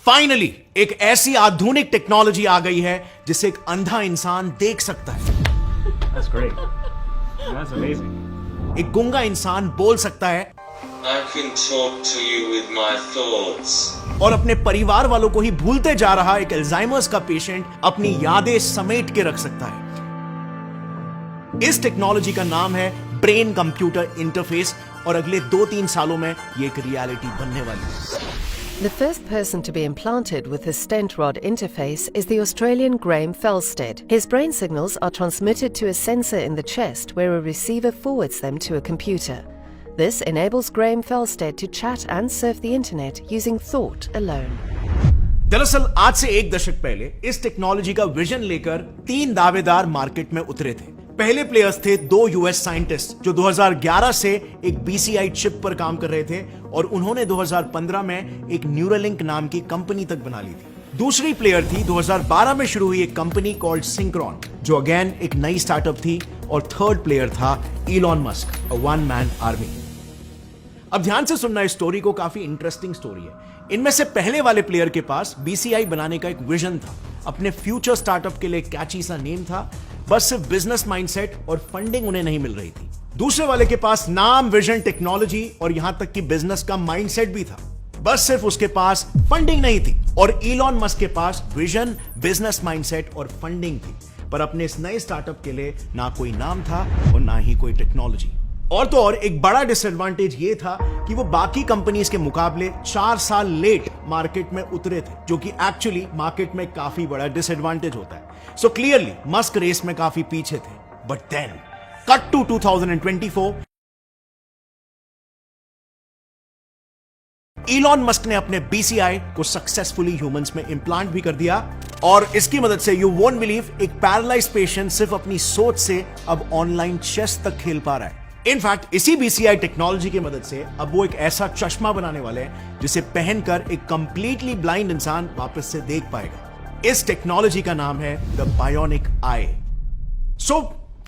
Finally एक ऐसी आधुनिक टेक्नोलॉजी आ गई है जिसे एक अंधा इंसान देख सकता है। That's great. That's amazing. एक गूंगा इंसान बोल सकता है I can talk to you with my thoughts. और अपने परिवार वालों को ही भूलते जा रहा एक अल्जाइमर्स का पेशेंट अपनी यादें समेट के रख सकता है। इस टेक्नोलॉजी का नाम है ब्रेन कंप्यूटर इंटरफेस और अगले 2-3 सालों में ये एक रियलिटी बनने वाली है। The first person to be implanted with the stent rod interface is the Australian Graham Felsted. His brain signals are transmitted to a sensor in the chest where a receiver forwards them to a computer. This enables Graham Felsted to chat and surf the internet using thought alone. दरअसल आज से 1 दशक पहले इस technology का vision लेकर 3 दावेदार market में उतरे थे। पहले प्लेयर्स थे 2 यूएस साइंटिस्ट जो 2011 से एक बीसीआई चिप पर काम कर रहे थे और उन्होंने 2015 में एक न्यूरालिंक नाम की कंपनी तक बना ली थी। दूसरी प्लेयर थी 2012 में शुरू हुई एक कंपनी कॉल्ड सिंक्रोन जो अगेन एक नई स्टार्टअप थी और थर्ड प्लेयर था Elon Musk, a one man army. अब ध्यान से सुनना, इस स्टोरी को काफी इंटरेस्टिंग स्टोरी है। इनमें से पहले वाले प्लेयर के पास बीसीआई बनाने का एक विजन था, अपने फ्यूचर स्टार्टअप के लिए कैची सा नेम था, बस सिर्फ बिजनेस माइंडसेट और फंडिंग उन्हें नहीं मिल रही थी। दूसरे वाले के पास नाम, विजन, टेक्नोलॉजी और यहां तक कि बिजनेस का माइंडसेट भी था, बस सिर्फ उसके पास फंडिंग नहीं थी। और इलॉन मस्क के पास विजन, बिजनेस माइंडसेट और फंडिंग थी, पर अपने इस नए स्टार्टअप के लिए ना कोई नाम था और ना ही कोई टेक्नोलॉजी। और तो और एक बड़ा डिसएडवांटेज ये था कि वो बाकी कंपनीज के मुकाबले 4 साल लेट मार्केट में उतरे थे, जो कि एक्चुअली मार्केट में काफी बड़ा डिसएडवांटेज होता है। सो क्लियरली मस्क रेस में काफी पीछे थे। But then cut to 2024, Elon Musk ने अपने बीसीआई को सक्सेसफुली ह्यूमंस में इंप्लांट भी कर दिया और इसकी मदद से यू वोंट बिलीव एक पैरालाइज पेशेंट सिर्फ अपनी सोच से अब ऑनलाइन चेस तक खेल पा रहा है। इनफैक्ट इसी बीसीआई टेक्नोलॉजी की मदद से अब वो एक ऐसा चश्मा बनाने वाले हैं जिसे पहनकर एक कंप्लीटली ब्लाइंड इंसान वापस से देख पाएगा। इस टेक्नोलॉजी का नाम है the bionic I. So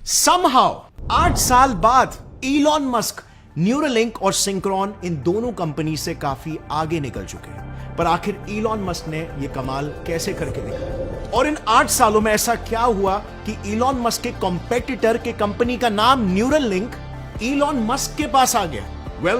somehow 8 साल बाद इलॉन मस्क, न्यूरालिंक और सिंक्रोन इन दोनों कंपनी से काफी आगे निकल चुके हैं। पर आखिर इलॉन मस्क ने यह कमाल कैसे करके दिखाया? और इन 8 सालों में ऐसा क्या हुआ कि इलॉन मस्क के कॉम्पिटिटर के कंपनी का नाम न्यूरालिंक इलॉन मस्क के पास आ गया? वेल,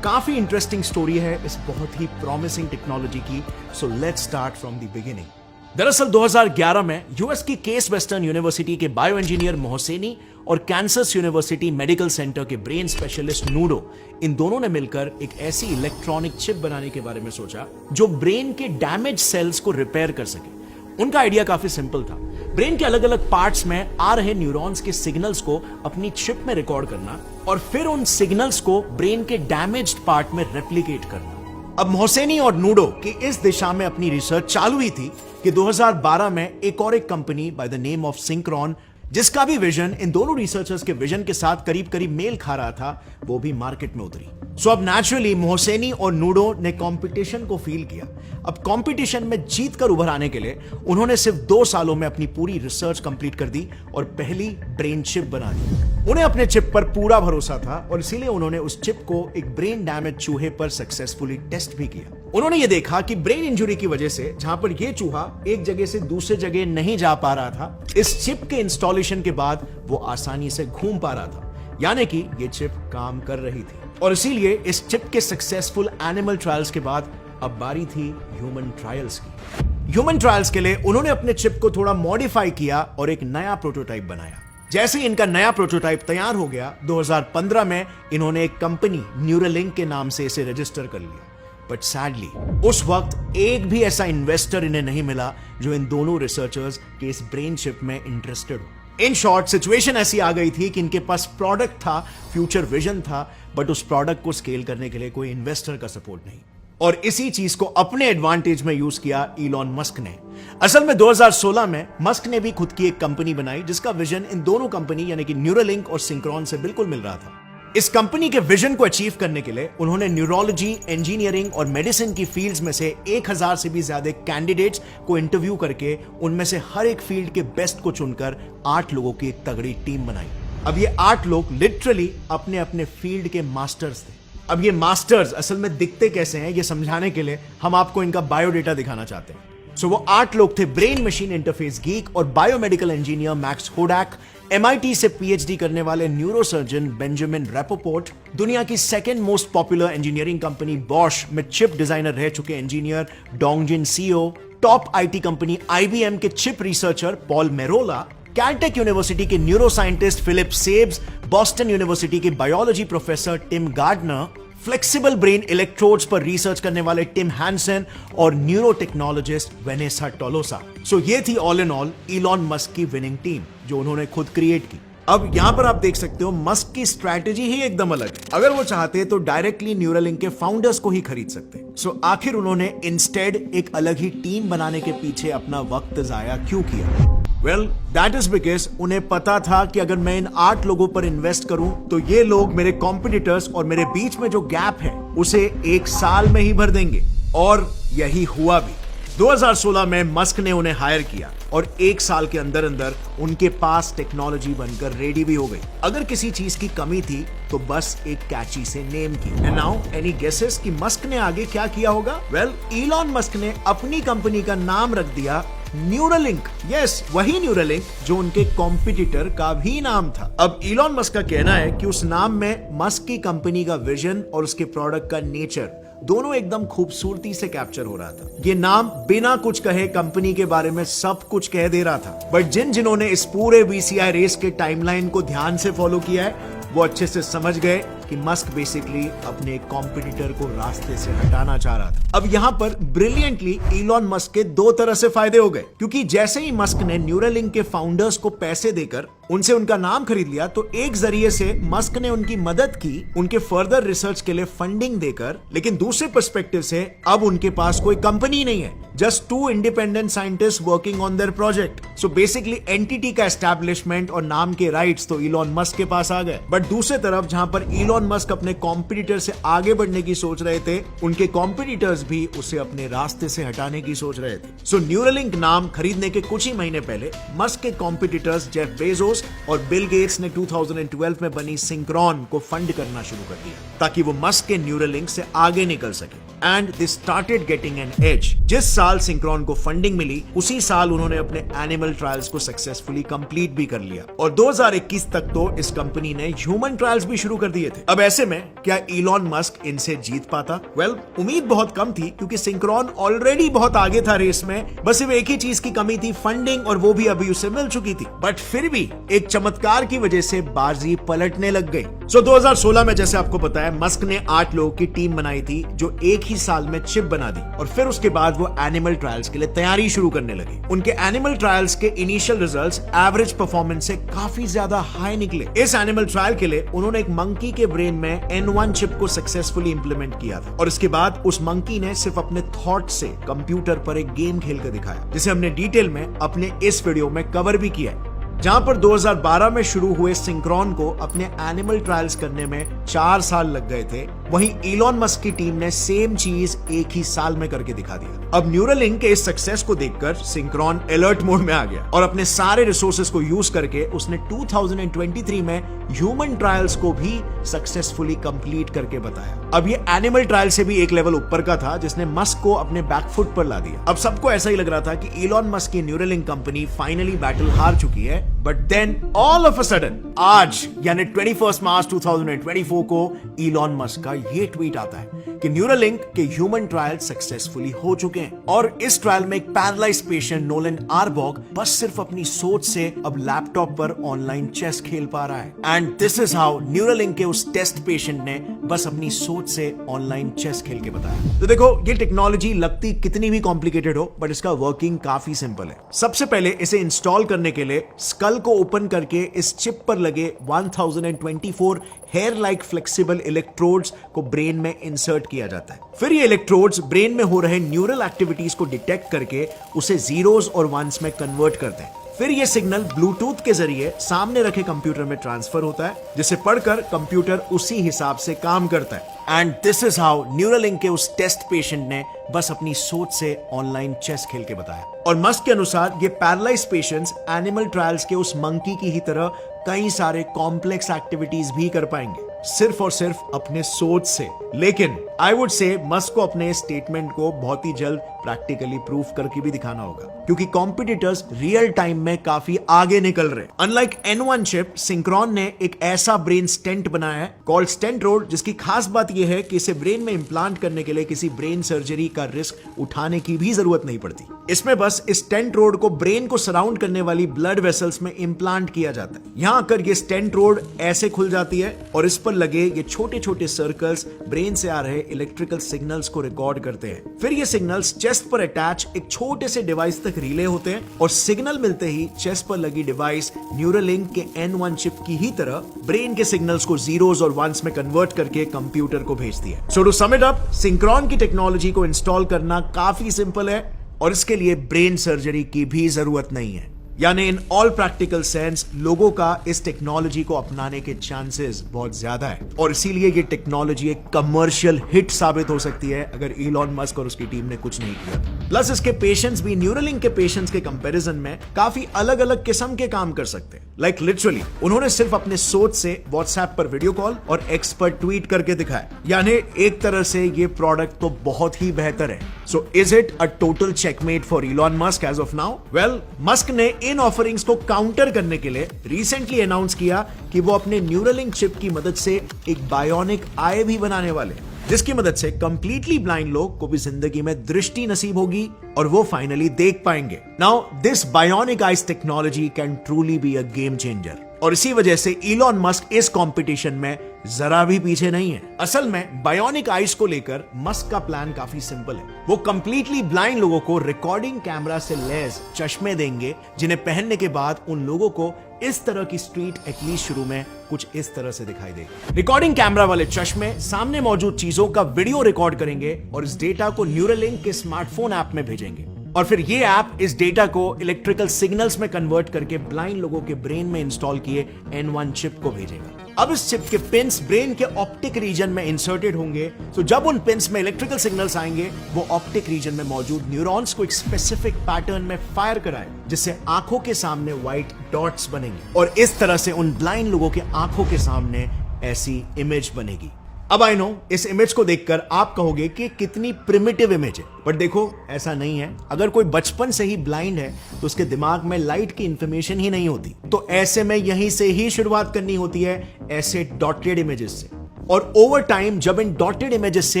काफी इंटरेस्टिंग स्टोरी है इस बहुत ही प्रॉमिसिंग टेक्नोलॉजी की। So let's start from the beginning. दरअसल 2011 में यूएस की केस वेस्टर्न यूनिवर्सिटी के बायो इंजीनियर मोहसेनी और कैंसस यूनिवर्सिटी मेडिकल सेंटर के ब्रेन स्पेशलिस्ट नूडो, इन दोनों ने मिलकर एक ऐसी इलेक्ट्रॉनिक चिप बनाने के बारे में सोचा जो ब्रेन के डैमेज सेल्स को रिपेयर कर सके। उनका आइडिया काफी सिंपल था, ब्रेन के अलग अलग पार्ट्स में आ रहे न्यूरॉन्स के सिग्नल्स को अपनी चिप में रिकॉर्ड करना और फिर उन सिग्नल्स को ब्रेन के डैमेज्ड पार्ट में रेप्लिकेट करना। अब मोहसेनी और नूडो की इस दिशा में अपनी रिसर्च चालू ही थी कि 2012 में एक और एक company by the name of सिंक्रोन, जिसका भी विजन इन दोनों रिसर्चर्स के विजन के साथ करीब करीब मेल खा रहा था, वो भी मार्केट में उतरी। सो अब नेचुरली मोहसेनी और नूडो ने कंपटीशन को फील किया। अब कंपटीशन में जीत कर उभर आने के लिए उन्होंने सिर्फ 2 सालों में अपनी पूरी रिसर्च कंप्लीट कर दी और पहली ब्रेन चिप बना दी। उन्हें अपने चिप पर पूरा भरोसा था और इसीलिए उन्होंने उस चिप को एक ब्रेन डैमेज चूहे पर सक्सेसफुली टेस्ट भी किया। उन्होंने ये देखा कि ब्रेन इंजुरी की वजह से जहां पर यह चूहा एक जगह से दूसरे जगह नहीं जा पा रहा था, इस चिप के इंस्टॉलेशन के बाद वो आसानी से घूम पा रहा था, यानी कि ये चिप काम कर रही थी। और इसीलिए इस चिप के सक्सेसफुल एनिमल ट्रायल्स के बाद अब बारी थी ह्यूमन ट्रायल्स की। ह्यूमन ट्रायल्स के लिए उन्होंने अपने चिप को थोड़ा मॉडिफाई किया और एक नया प्रोटोटाइप बनाया। जैसे ही इनका नया प्रोटोटाइप तैयार हो गया, 2015 में इन्होंने एक कंपनी न्यूरालिंक के नाम से इसे रजिस्टर कर लिया। बट सैडली उस वक्त एक भी ऐसा इन्वेस्टर इन्हें नहीं मिला जो इन दोनों रिसर्चर्स के इस ब्रेन चिप में इंटरेस्टेड हो। इन शॉर्ट सिचुएशन ऐसी आ गई थी कि इनके पास प्रोडक्ट था, फ्यूचर विजन था, बट उस प्रोडक्ट को स्केल करने के लिए कोई इन्वेस्टर का सपोर्ट नहीं। और इसी चीज को अपने एडवांटेज में यूज किया इलॉन मस्क ने। असल में 2016 में मस्क ने भी खुद की एक कंपनी बनाई जिसका विजन इन दोनों कंपनी यानी कि न्यूरालिंक और सिंक्रोन से बिल्कुल मिल रहा था। इस कंपनी के विजन को अचीव करने के लिए उन्होंने न्यूरोलॉजी, इंजीनियरिंग और मेडिसिन की फील्ड्स में से 1000 से भी ज्यादा कैंडिडेट्स को इंटरव्यू करके उनमें से हर एक फील्ड के बेस्ट को चुनकर 8 लोगों की एक तगड़ी टीम बनाई। अब ये 8 लोग लिटरली अपने अपने फील्ड के मास्टर्स थे। अब ये मास्टर्स असल में दिखते कैसे हैं ये समझाने के लिए हम आपको इनका बायोडेटा दिखाना चाहते हैं। सो वो 8 लोग थे, ब्रेन मशीन इंटरफेस गीक और बायोमेडिकल इंजीनियर मैक्स होडाक, MIT से PhD करने वाले न्यूरोसर्जन बेंजामिन रैपोपोर्ट, दुनिया की second most popular engineering company Bosch में चिप डिजाइनर रह चुके engineer Dongjin Seo, top IT company IBM के chip researcher Paul Merolla, Caltech university के neuro scientist Philip Sabes, Boston university के biology professor Tim Gardner, flexible brain electrodes पर research करने वाले Tim Hanson और neuro technologist Vanessa Tolosa. So ये थी all in all Elon Musk की winning team जो उन्होंने खुद क्रिएट की। अब यहां पर आप देख सकते हो मस्क की स्ट्रैटेजी ही एकदम अलग है। अगर वो चाहते तो डायरेक्टली न्यूरालिंक के फाउंडर्स को ही खरीद सकते। सो आखिर उन्होंने इंस्टेड एक अलग ही टीम बनाने के पीछे अपना वक्त जाया क्यों किया? वेल दैट इज बिकॉज उन्हें पता था कि अगर मैं इन 8 लोगों पर इन्वेस्ट करूं तो ये लोग मेरे कॉम्पिटिटर्स और मेरे बीच में जो गैप है उसे 1 साल में ही भर देंगे, और यही हुआ भी। 2016 में मस्क ने उन्हें हायर किया और 1 साल के अंदर अंदर उनके पास टेक्नोलॉजी बनकर रेडी भी हो गई। अगर किसी चीज की कमी थी तो बस एक कैची से नेम की। एंड नाउ एनी गेसेस कि मस्क ने आगे क्या किया होगा? वेल, इलॉन मस्क ने अपनी कंपनी का नाम रख दिया न्यूरालिंक। यस, वही न्यूरालिंक जो उनके कॉम्पिटिटर का भी नाम था। अब इलॉन मस्क का कहना है कि उस नाम में मस्क की कंपनी का विजन और उसके प्रोडक्ट का नेचर दोनों एकदम खूबसूरती से कैप्चर हो रहा था। ये नाम बिना कुछ कहे कंपनी के बारे में सब कुछ कह दे रहा था। बट जिन्होंने इस पूरे VCI रेस के टाइमलाइन को ध्यान से फॉलो किया है वो अच्छे से समझ गए कि मस्क बेसिकली अपने कॉम्पिटिटर को रास्ते से हटाना चाह रहा था। अब यहां पर ब्रिलियंटली इलॉन मस्क के 2 तरह से फायदे हो गए, क्योंकि जैसे ही मस्क ने न्यूरालिंक के फाउंडर्स को पैसे देकर उनसे उनका नाम खरीद लिया तो एक जरिए से मस्क ने उनकी मदद की उनके फर्दर रिसर्च के लिए फंडिंग देकर। लेकिन दूसरे पर्सपेक्टिव से अब उनके पास कोई कंपनी नहीं है, just 2 independent scientist working on their project. So basically entity का एस्टैब्लिशमेंट और नाम के राइट्स तो इलॉन मस्क के पास आ गए। बट दूसरे तरफ जहां पर इलॉन मस्क अपने कॉम्पिटिटर से आगे बढ़ने की सोच रहे थे, उनके कॉम्पिटिटर्स भी उसे अपने रास्ते से हटाने की सोच रहे थे। सो न्यूरालिंक नाम खरीदने के कुछ ही महीने पहले मस्क के कॉम्पिटिटर्स जेफ बेजोस और बिल गेट्स ने 2012 में बनी सिंक्रोन को फंड करना शुरू कर दिया ताकि वो मस्क के न्यूरालिंक से आगे निकल सके। And they started getting an edge. जिस साल सिंक्रोन को फंडिंग मिली उसी साल उन्होंने अपने एनिमल ट्रायल्स को सक्सेसफुली कंप्लीट भी कर लिया और 2021 तक तो इस कंपनी ने ह्यूमन ट्रायल्स भी शुरू कर दिए थे। अब ऐसे में क्या इलॉन मस्क इनसे जीत पाता? वेल, उम्मीद बहुत कम थी क्योंकि सिंक्रोन ऑलरेडी बहुत आगे था रेस में। बस सिर्फ एक ही चीज की कमी थी, फंडिंग, और वो भी अभी उसे मिल चुकी थी। बट फिर भी एक चमत्कार की वजह से बाजी पलटने लग गई। सो 2016 में जैसे आपको पता है मस्क ने 8 लोगों की टीम बनाई थी जो एक ही साल में चिप बना दी और फिर उसके बाद वो एनिमल ट्रायल्स के लिए तैयारी शुरू करने लगे। उनके एनिमल ट्रायल्स के इनिशियल रिजल्ट्स एवरेज परफॉर्मेंस से काफी ज्यादा हाई निकले। इस एनिमल ट्रायल के लिए उन्होंने एक मंकी के ब्रेन में N1 चिप को सक्सेसफुली इंप्लीमेंट किया था और इसके बाद उस मंकी ने सिर्फ अपने थॉट से कंप्यूटर पर एक गेम खेल कर दिखाया, जिसे हमने डिटेल में अपने इस वीडियो में कवर भी किया है। जहां पर 2012 में शुरू हुए सिंक्रोन को अपने एनिमल ट्रायल्स करने में 4 साल लग गए थे, वहीं इलॉन मस्क की टीम ने सेम चीज एक ही साल में करके दिखा दिया। अब न्यूरालिंक के इस सक्सेस को देखकर सिंक्रोन अलर्ट मोड में आ गया और अपने सारे रिसोर्सेज को यूज करके उसने 2023 में ह्यूमन ट्रायल्स को भी सक्सेसफुली कंप्लीट करके बताया। अब ये एनिमल ट्रायल से भी एक लेवल ऊपर का था जिसने मस्क को अपने बैकफुट पर ला दिया। अब सबको ऐसा ही लग रहा था कि इलॉन मस्क की न्यूरालिंक कंपनी फाइनली बैटल हार चुकी है। But then all of a sudden आज यानी 21 मार्च 2024 को इलॉन मस्क का ये ट्वीट आता है कि न्यूरालिंक के ह्यूमन ट्रायल सक्सेसफुली हो चुके हैं और इस ट्रायल में एक पैरालाइज्ड पेशेंट नोलन आर्बॉग बस सिर्फ अपनी सोच से अब लैपटॉप पर ऑनलाइन चेस खेल पा रहा है। And this is how Neuralink के उस टेस्ट पेशेंट ने बस अपनी सोच से ऑनलाइन चेस खेल के बताया। तो देखो, ये टेक्नोलॉजी लगती कितनी भी कॉम्प्लिकेटेड हो बट इसका वर्किंग काफी सिंपल है। सबसे पहले इसे इंस्टॉल करने के लिए स्कल को ओपन करके इस चिप पर लगे 1024 हेयर लाइक फ्लेक्सिबल इलेक्ट्रोड्स को ब्रेन में इंसर्ट किया जाता है। फिर ये इलेक्ट्रोड्स ब्रेन में हो रहे न्यूरल एक्टिविटीज को डिटेक्ट करके उसे जीरोस और वंस में कन्वर्ट करते हैं। फिर ये सिग्नल ब्लूटूथ के जरिए सामने रखे कंप्यूटर में ट्रांसफर होता है, जिसे पढ़कर कंप्यूटर उसी हिसाब से काम करता है। And this is how Neuralink के उस टेस्ट पेशेंट ने बस अपनी सोच से ऑनलाइन चेस खेल के बताया। और मस्क के अनुसार ये पैरालाइज्ड पेशेंट्स एनिमल ट्रायल्स के उस मंकी की ही तरह कई सारे कॉम्प्लेक्स एक्टिविटीज भी कर पाएंगे। सिर्फ और सिर्फ अपने सोच से। लेकिन आई वुड से मस्क को अपने स्टेटमेंट को बहुत ही जल्द प्रैक्टिकली प्रूफ करके भी दिखाना होगा, क्योंकि कॉम्पिटिटर्स रियल टाइम में काफी आगे निकल रहे। अनलाइक N1 चिप, सिंक्रोन ने एक ऐसा ब्रेन स्टेंट बनाया है कॉल्ड स्टेंट रोड, जिसकी खास बात यह है कि इसे ब्रेन में इंप्लांट करने के लिए किसी ब्रेन सर्जरी का रिस्क उठाने की भी जरूरत नहीं पड़ती। इसमें बस इस स्टेंट रोड को ब्रेन को सराउंड करने वाली ब्लड वेसल्स में इंप्लांट किया जाता है। यहां आकर ये स्टेंट रोड ऐसे खुल जाती है और इस पर लगे ये छोटे छोटे सर्कल्स ब्रेन से आ रहे इलेक्ट्रिकल सिग्नल्स को रिकॉर्ड करते हैं। फिर ये सिग्नल्स चेस्ट पर अटैच एक छोटे से डिवाइस तक रिले होते हैं और सिग्नल मिलते ही चेस्ट पर लगी डिवाइस न्यूरालिंक के N1 चिप की ही तरह ब्रेन के सिग्नल्स को जीरोस और वंस में कन्वर्ट करके कंप्यूटर को भेजती है। So to sum it up, Synchron की टेक्नोलॉजी को इंस्टॉल करना काफी सिंपल है और इसके लिए ब्रेन सर्जरी की भी जरूरत नहीं है। यानी इन ऑल प्रैक्टिकल सेंस लोगों का इस टेक्नोलॉजी को अपनाने के चांसेस बहुत ज्यादा है और इसीलिए ये टेक्नोलॉजी एक कमर्शियल हिट साबित हो सकती है अगर इलॉन मस्क और उसकी टीम ने कुछ नहीं किया। प्लस इसके पेशेंट्स भी न्यूरालिंक के पेशेंट्स के कंपैरिजन में काफी अलग अलग किस्म के काम कर सकते हैं। लाइक लिटरली उन्होंने सिर्फ अपने सोच से व्हाट्सएप पर वीडियो कॉल और एक्स पर ट्वीट करके दिखाया। यानी एक तरह से ये प्रोडक्ट तो बहुत ही बेहतर है। So is it a total checkmate for Elon Musk as of now? Well, Musk ने इन ऑफरिंग्स को काउंटर करने के लिए रिसेंटली अनाउंस किया कि वो अपने न्यूरालिंक चिप की मदद से एक बायोनिक आई भी बनाने वाले हैं, जिसकी मदद से कंप्लीटली ब्लाइंड लोग को भी जिंदगी में दृष्टि नसीब होगी और वो फाइनली देख पाएंगे। Now this bionic eyes technology can truly be a game changer और इसी वजह से इलॉन मस्क इस कंपटीशन में जरा भी पीछे नहीं है। असल में बायोनिक आइज को लेकर मस्क का प्लान काफी सिंपल है। वो कंप्लीटली ब्लाइंड लोगों को रिकॉर्डिंग कैमरा से लैस चश्मे देंगे, जिन्हें पहनने के बाद उन लोगों को इस तरह की स्ट्रीट एटलीस्ट शुरू में कुछ इस तरह से दिखाई देगी। रिकॉर्डिंग कैमरा वाले चश्मे सामने मौजूद चीजों का वीडियो रिकॉर्ड करेंगे और इस डेटा को न्यूरालिंक के स्मार्टफोन ऐप में भेजेंगे और फिर ये ऐप इस डेटा को इलेक्ट्रिकल सिग्नल्स में कन्वर्ट करके ब्लाइंड लोगों के ब्रेन में इंस्टॉल किए N1 चिप को भेजेगा। अब इस चिप के पिन्स ब्रेन के ऑप्टिक रीजन में इंसर्टेड होंगे, तो जब उन पिन्स में इलेक्ट्रिकल सिग्नल्स आएंगे वो ऑप्टिक रीजन में मौजूद न्यूरॉन्स को एक स्पेसिफिक पैटर्न में फायर कराए, जिससे आंखों के सामने व्हाइट डॉट्स बनेंगे और इस तरह से उन ब्लाइंड लोगों के आंखों के सामने ऐसी इमेज बनेगी। अब आई नो इस इमेज को देखकर आप कहोगे कि कितनी प्रिमिटिव इमेज है, बट देखो ऐसा नहीं है। अगर कोई बचपन से ही ब्लाइंड है तो उसके दिमाग में लाइट की इंफॉर्मेशन ही नहीं होती, तो ऐसे में यहीं से ही शुरुआत करनी होती है ऐसे डॉटेड इमेजेस से। और ओवर टाइम जब इन डॉटेड इमेजेस से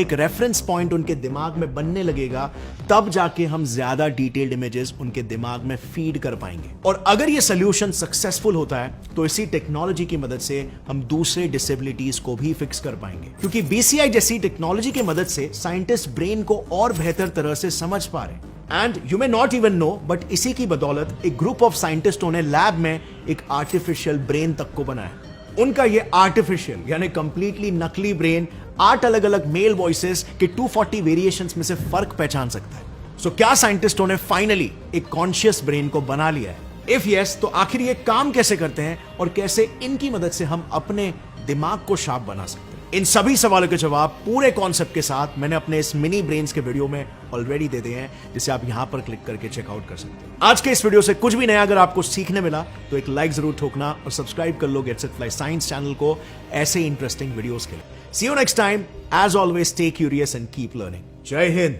एक रेफरेंस पॉइंट उनके दिमाग में बनने लगेगा, तब जाके हम ज्यादा डिटेल्ड इमेजेस उनके दिमाग में फीड कर पाएंगे। और अगर ये सोल्यूशन सक्सेसफुल होता है तो इसी टेक्नोलॉजी की मदद से हम दूसरे डिसेबिलिटीज को भी फिक्स कर पाएंगे, क्योंकि BCI जैसी टेक्नोलॉजी की मदद से साइंटिस्ट ब्रेन को और बेहतर तरह से समझ पा रहे। And you may not even know, but इसी की बदौलत एक ग्रुप ऑफ साइंटिस्टों ने लैब में एक आर्टिफिशियल ब्रेन तक को बनाया। उनका ये आर्टिफिशियल यानी कंप्लीटली नकली ब्रेन 8 अलग अलग मेल वॉइसेस के 240 वेरिएशंस में से फर्क पहचान सकता है। सो क्या साइंटिस्टों ने फाइनली एक कॉन्शियस ब्रेन को बना लिया है? इफ यस, तो आखिर ये काम कैसे करते हैं और कैसे इनकी मदद से हम अपने दिमाग को शार्प बना सकते हैं? इन सभी सवालों के जवाब पूरे कॉन्सेप्ट के साथ मैंने अपने इस मिनी ब्रेन्स के वीडियो में ऑलरेडी दे दिए हैं, जिसे आप यहां पर क्लिक करके चेकआउट कर सकते हैं। आज के इस वीडियो से कुछ भी नया अगर आपको सीखने मिला तो एक लाइक जरूर ठोकना और सब्सक्राइब कर लो GetSetFly science channel को ऐसे इंटरेस्टिंग वीडियोस के लिए। See you next time. As always stay curious and keep learning. जय हिंद।